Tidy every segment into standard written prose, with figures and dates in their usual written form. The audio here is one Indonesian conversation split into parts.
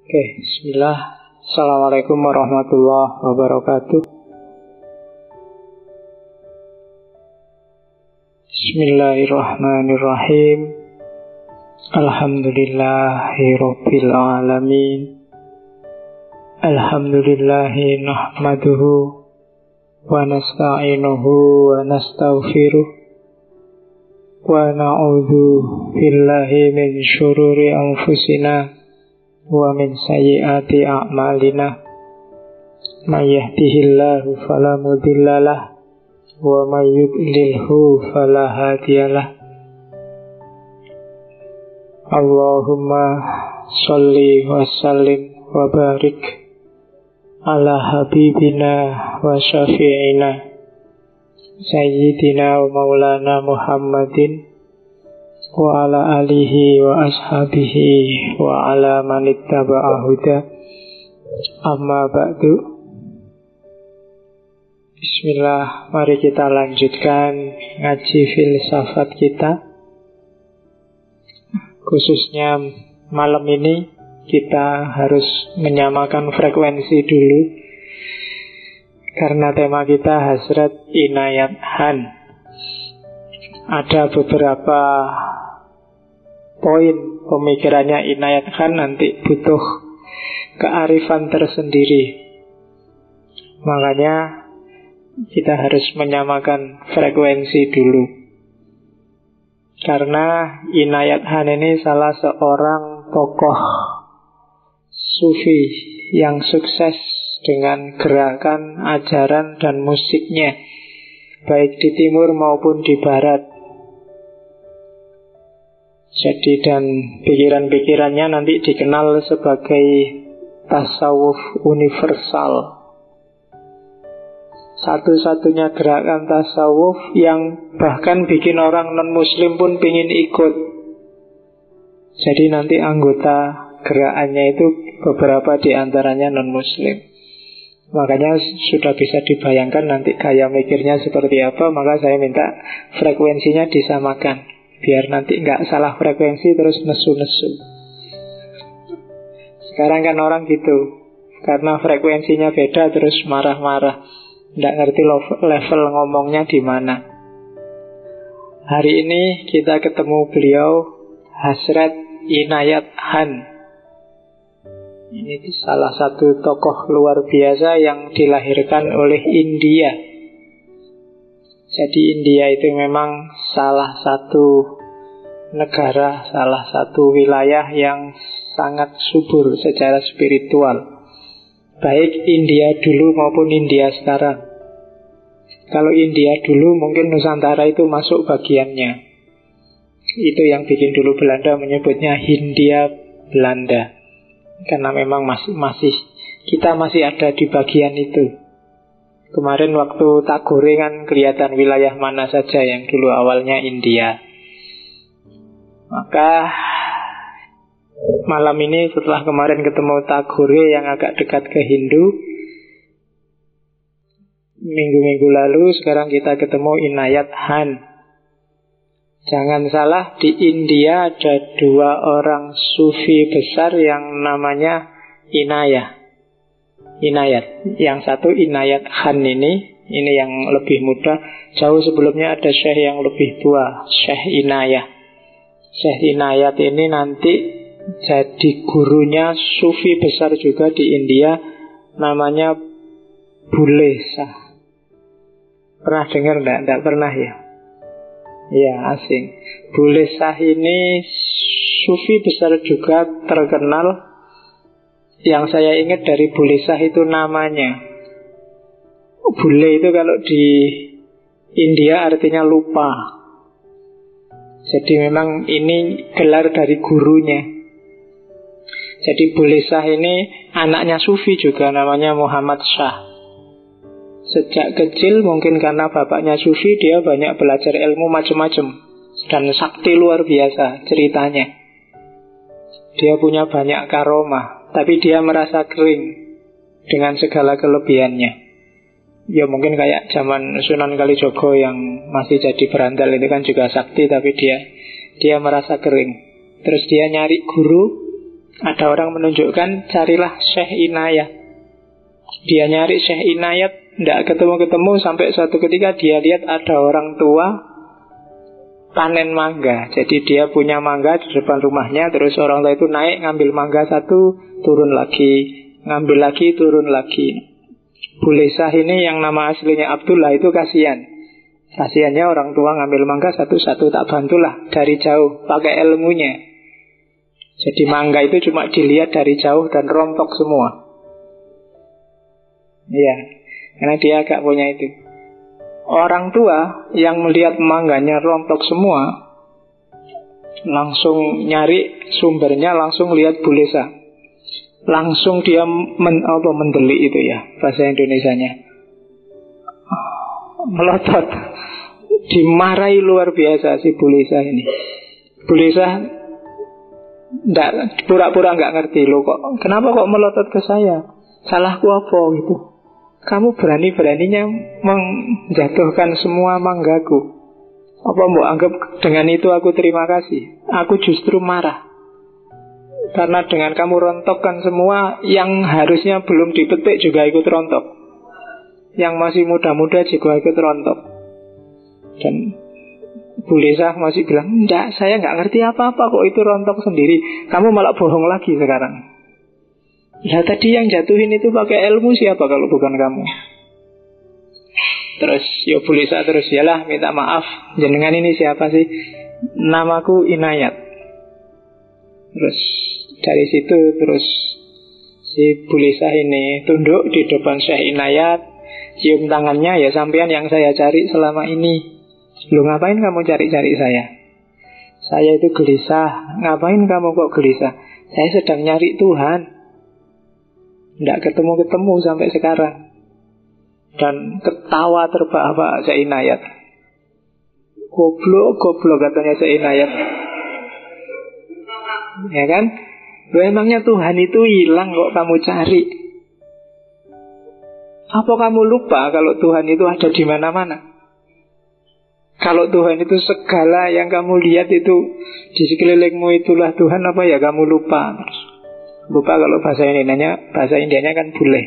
Oke, bismillah. Assalamualaikum warahmatullahi wabarakatuh. Bismillahirrahmanirrahim. Alhamdulillahi rabbil alamin. Alhamdulillahi nahmaduhu wa nasta'inuhu wa nastaghfiruh wa na'udzu billahi min syururi anfusina wa min sayyiati a'malina. May yahdihillahu fala mudhillalah wa may yudlilhu fala hadiyalah. Allahumma sholli wa sallim wa barik ala habibina wa syafi'ina sayyidina wa maulana Muhammadin wa ala alihi wa ashabihi wa ala manittaba'a huda. Amma ba'du. Bismillah, mari kita lanjutkan ngaji filsafat kita. Khususnya malam ini kita harus menyamakan frekuensi dulu, karena tema kita Hasrat Inayat Han. Ada beberapa poin pemikirannya Inayat Khan nanti butuh kearifan tersendiri. Makanya kita harus menyamakan frekuensi dulu. Karena Inayat Khan ini salah seorang tokoh sufi yang sukses dengan gerakan, ajaran, dan musiknya, baik di timur maupun di barat. Jadi dan pikiran-pikirannya nanti dikenal sebagai tasawuf universal. Satu-satunya gerakan tasawuf yang bahkan bikin orang non-muslim pun pingin ikut. Jadi nanti anggota gerakannya itu beberapa di antaranya non-muslim. Makanya sudah bisa dibayangkan nanti gaya mikirnya seperti apa. Maka saya minta frekuensinya disamakan, biar nanti nggak salah frekuensi terus nesu-nesu. Sekarang kan orang gitu, karena frekuensinya beda terus marah-marah, nggak ngerti level ngomongnya di mana. Hari ini kita ketemu beliau, Hasrat Inayat Han. Ini salah satu tokoh luar biasa yang dilahirkan oleh India. Jadi India itu memang salah satu negara, salah satu wilayah yang sangat subur secara spiritual. Baik India dulu maupun India sekarang. Kalau India dulu mungkin Nusantara itu masuk bagiannya. Itu yang bikin dulu Belanda menyebutnya Hindia Belanda. Karena memang kita masih ada di bagian itu. Kemarin waktu Tagore kan kelihatan wilayah mana saja yang dulu awalnya India. Maka malam ini setelah kemarin ketemu Tagore yang agak dekat ke Hindu, minggu-minggu lalu sekarang kita ketemu Inayat Han. Jangan salah, di India ada dua orang sufi besar yang namanya Inayat. Yang satu Inayat Khan ini yang lebih muda. Jauh sebelumnya ada syekh yang lebih tua, Syekh Inayat. Syekh Inayat ini nanti jadi gurunya sufi besar juga di India, namanya Bule Shah. Pernah dengar enggak? Enggak pernah ya? Ya, asing. Bule Shah ini sufi besar juga, terkenal. Yang saya ingat dari Bule Shah itu namanya. Bule itu kalau di India artinya lupa. Jadi memang ini gelar dari gurunya. Jadi Bule Shah ini anaknya sufi juga, namanya Muhammad Shah. Sejak kecil mungkin karena bapaknya sufi, dia banyak belajar ilmu macam-macam dan sakti luar biasa ceritanya. Dia punya banyak karomah, tapi dia merasa kering dengan segala kelebihannya. Ya mungkin kayak zaman Sunan Kalijogo yang masih jadi berandal, itu kan juga sakti, tapi dia merasa kering. Terus dia nyari guru, Ada orang menunjukkan, carilah Syekh Inayat. Dia nyari Syekh Inayat, tidak ketemu-ketemu, sampai suatu ketika dia lihat ada orang tua panen mangga. Jadi dia punya mangga di depan rumahnya, terus orang tua itu naik ngambil mangga satu, turun lagi, ngambil lagi, turun lagi. Bulesah ini yang nama aslinya Abdullah itu kasihan. Kasihannya orang tua ngambil mangga satu-satu, tak bantulah dari jauh, pakai ilmunya. Jadi mangga itu cuma dilihat dari jauh dan rontok semua. Iya, karena dia agak punya itu. Orang tua yang melihat mangganya rontok semua, langsung nyari sumbernya, langsung lihat Bulesah. Langsung dia mendelik itu ya, bahasa Indonesianya. Melotot. Dimarahi luar biasa si Bulesah ini. Bulesah pura-pura nggak ngerti. Loh kok, kenapa kok melotot ke saya? Salahku apa gitu? Kamu berani-beraninya menjatuhkan semua manggaku. Apa mau anggap dengan itu aku terima kasih? Aku justru marah. Karena dengan kamu rontokkan semua, yang harusnya belum dipetik juga ikut rontok. Yang masih muda-muda juga ikut rontok. Dan Bulesah masih bilang, enggak, saya nggak ngerti apa-apa kok, itu rontok sendiri. Kamu malah bohong lagi sekarang. Ya tadi yang jatuhin itu pakai ilmu siapa kalau bukan kamu? Terus ya Bulesah terus, yalah minta maaf, jenengan ini siapa sih? Namaku Inayat. Terus dari situ terus si Bulesah ini tunduk di depan Syekh Inayat, cium tangannya, ya sampean yang saya cari selama ini. Lu ngapain kamu cari-cari saya? Saya itu gelisah. Ngapain kamu kok gelisah? Saya sedang nyari Tuhan. Tidak ketemu-ketemu sampai sekarang. Dan ketawa terbahak-bahak Syekh Inayat. Goblok katanya Syekh Inayat. Ya kan? Loh, emangnya Tuhan itu hilang kok kamu cari? Apa kamu lupa kalau Tuhan itu ada di mana-mana? Kalau Tuhan itu segala yang kamu lihat itu di sekelilingmu itulah Tuhan, apa ya kamu lupa? Lupa kalau bahasa Indianya kan boleh.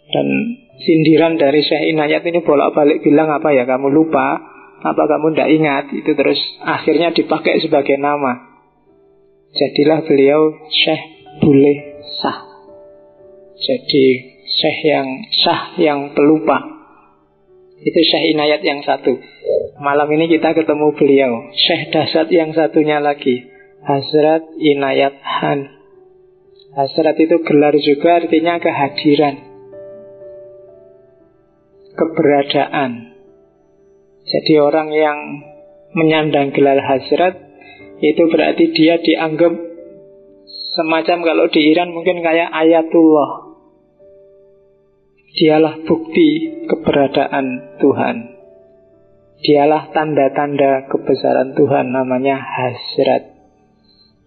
Dan sindiran dari Syekh Inayat ini bolak-balik bilang, apa ya kamu lupa? Apa kamu tidak ingat? Itu terus akhirnya dipakai sebagai nama. Jadilah beliau Syekh Bulesah. Jadi Syekh yang sah, yang pelupa. Itu Syekh Inayat yang satu. Malam ini kita ketemu beliau, Syekh dahsyat yang satunya lagi, Hazrat Inayat Han. Hazrat itu gelar juga, artinya kehadiran, keberadaan. Jadi orang yang menyandang gelar Hazrat itu berarti dia dianggap semacam, kalau di Iran mungkin kayak Ayatullah. Dialah bukti keberadaan Tuhan. Dialah tanda-tanda kebesaran Tuhan, namanya Hazrat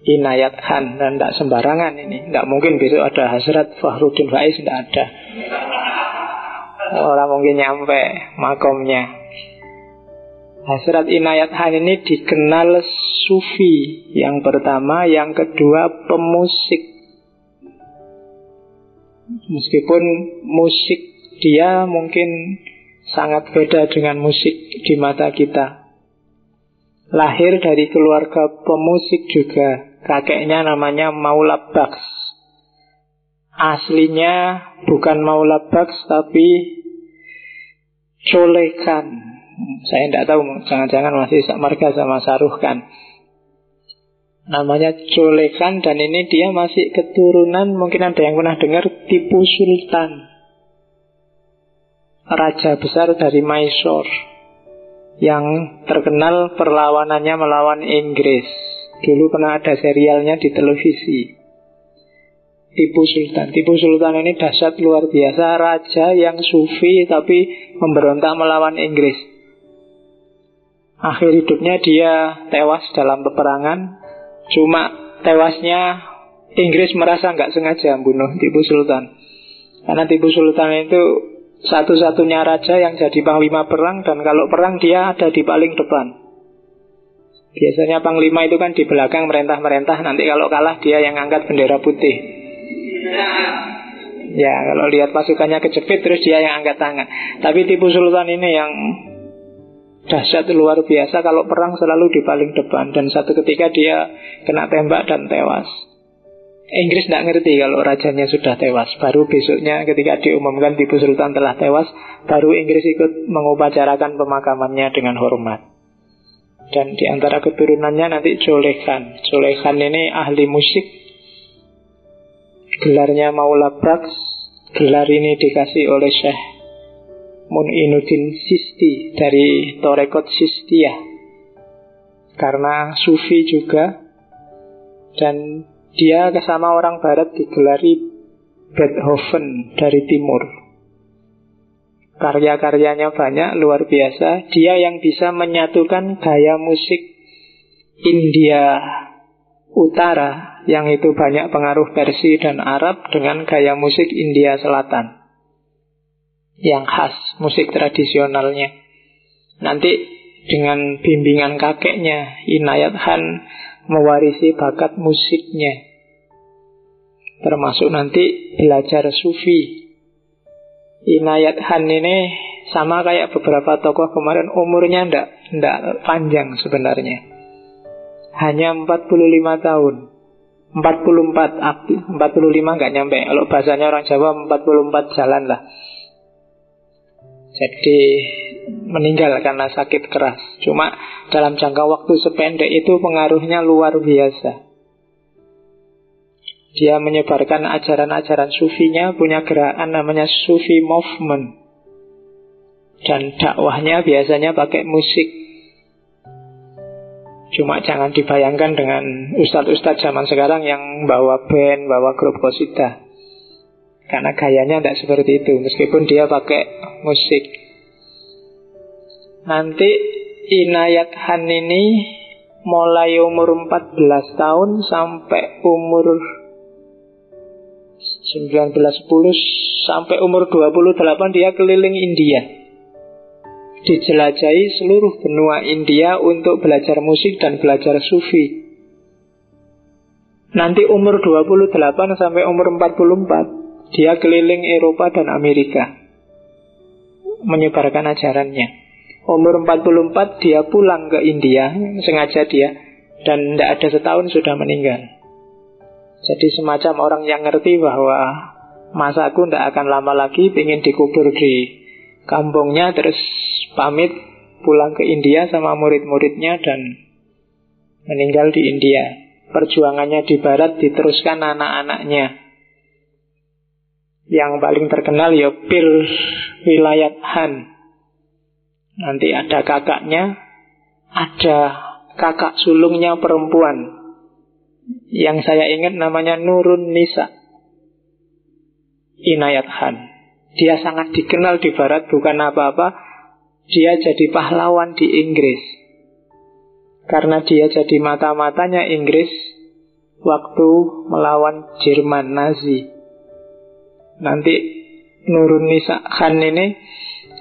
Inayat Han. Dan tidak sembarangan ini. Tidak mungkin besok ada Hazrat Fakhruddin Faiz, tidak ada. Orang mungkin nyampe makomnya. Hazrat Inayat Han ini dikenal sufi yang pertama, yang kedua pemusik. Meskipun musik dia mungkin sangat beda dengan musik di mata kita. Lahir dari keluarga pemusik juga. Kakeknya namanya Maula Baks. Aslinya bukan Maula Baks tapi Colekan. Saya tidak tahu, jangan-jangan masih marga sama Saruhkan. Namanya Colekan, dan ini dia masih keturunan, mungkin ada yang pernah dengar, Tipu Sultan, raja besar dari Mysore, yang terkenal perlawanannya melawan Inggris. Dulu pernah ada serialnya di televisi, Tipu Sultan. Tipu Sultan ini dahsyat luar biasa, raja yang sufi tapi memberontak melawan Inggris. Akhir hidupnya dia tewas dalam peperangan. Cuma tewasnya Inggris merasa nggak sengaja membunuh Tipu Sultan. Karena Tipu Sultan itu satu-satunya raja yang jadi panglima perang, dan kalau perang dia ada di paling depan. Biasanya panglima itu kan di belakang merentah-merentah, nanti kalau kalah dia yang angkat bendera putih. Ya, kalau lihat pasukannya kejepit terus dia yang angkat tangan. Tapi tipu sultan ini yang dahsyat luar biasa, kalau perang selalu di paling depan. Dan satu ketika dia kena tembak dan tewas. Inggris tidak ngerti kalau rajanya sudah tewas. Baru besoknya ketika diumumkan tipu sultan telah tewas, baru Inggris ikut mengupacarakan pemakamannya dengan hormat. Dan di antara keturunannya nanti Choleh Khan. Choleh Khan ini ahli musik, gelarnya Maula Bakhsh. Gelar ini dikasih oleh Syekh Mu'inuddin Sisti dari Torekot Sistiyah, karena sufi juga. Dan dia sama orang barat digelari Beethoven dari timur. Karya-karyanya banyak, luar biasa. Dia yang bisa menyatukan gaya musik India Utara, yang itu banyak pengaruh Persia dan Arab, dengan gaya musik India Selatan yang khas, musik tradisionalnya. Nanti dengan bimbingan kakeknya, Inayat Khan mewarisi bakat musiknya, termasuk nanti belajar sufi. Inayat Khan ini sama kayak beberapa tokoh kemarin, umurnya ndak panjang sebenarnya. Hanya 45 tahun. 45 nggak nyampe. Kalau bahasanya orang Jawa 44 jalan lah. Jadi meninggal karena sakit keras. Cuma dalam jangka waktu sependek itu pengaruhnya luar biasa. Dia menyebarkan ajaran-ajaran sufinya, punya gerakan namanya Sufi Movement. Dan dakwahnya biasanya pakai musik. Cuma jangan dibayangkan dengan ustadz-ustadz zaman sekarang yang bawa band, bawa grup qasidah. Karena gayanya tidak seperti itu, meskipun dia pakai musik. Nanti Inayat Khan ini mulai umur 14 tahun sampai umur 19-10, sampai umur 28 dia keliling India. Dijelajahi seluruh benua India untuk belajar musik dan belajar sufi. Nanti umur 28 sampai umur 44 dia keliling Eropa dan Amerika menyebarkan ajarannya. Umur 44 dia pulang ke India, sengaja dia, dan tidak ada setahun sudah meninggal. Jadi semacam orang yang ngerti bahwa masaku tidak akan lama lagi, pengen dikubur di kampungnya, terus pamit pulang ke India sama murid-muridnya dan meninggal di India. Perjuangannya di barat diteruskan anak-anaknya. Yang paling terkenal ya Pir Wilayat Khan. Nanti ada kakaknya, ada kakak sulungnya perempuan. Yang saya ingat namanya Nurun Nisa Inayat Khan. Dia sangat dikenal di barat, bukan apa-apa, dia jadi pahlawan di Inggris. Karena dia jadi mata-matanya Inggris waktu melawan Jerman Nazi. Nanti Nurun Nisa Khan ini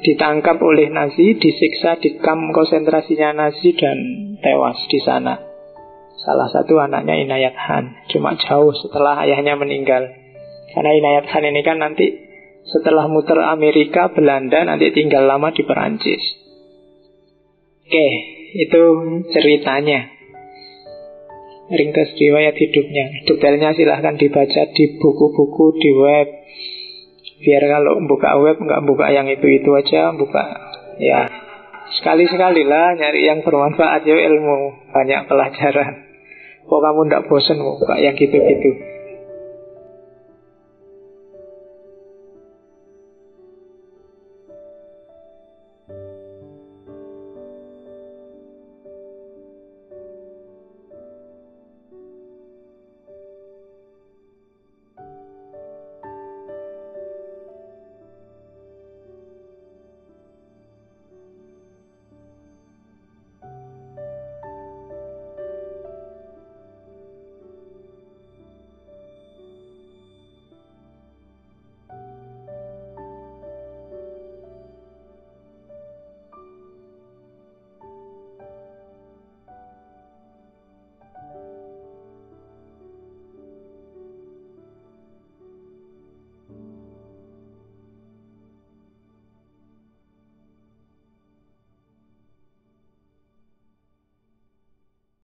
ditangkap oleh Nazi, disiksa di kamp konsentrasinya Nazi dan tewas di sana. Salah satu anaknya Inayat Khan, cuma jauh setelah ayahnya meninggal. Karena Inayat Khan ini kan nanti setelah muter Amerika, Belanda, nanti tinggal lama di Perancis. Oke, itu ceritanya. Ringkas riwayat hidupnya. Detailnya silahkan dibaca di buku-buku, di web. Biar kalau buka web nggak buka yang itu-itu aja, buka ya sekali-sekali lah nyari yang bermanfaat ya, ilmu, banyak pelajaran. Kok kamu nggak bosen buka yang gitu-gitu.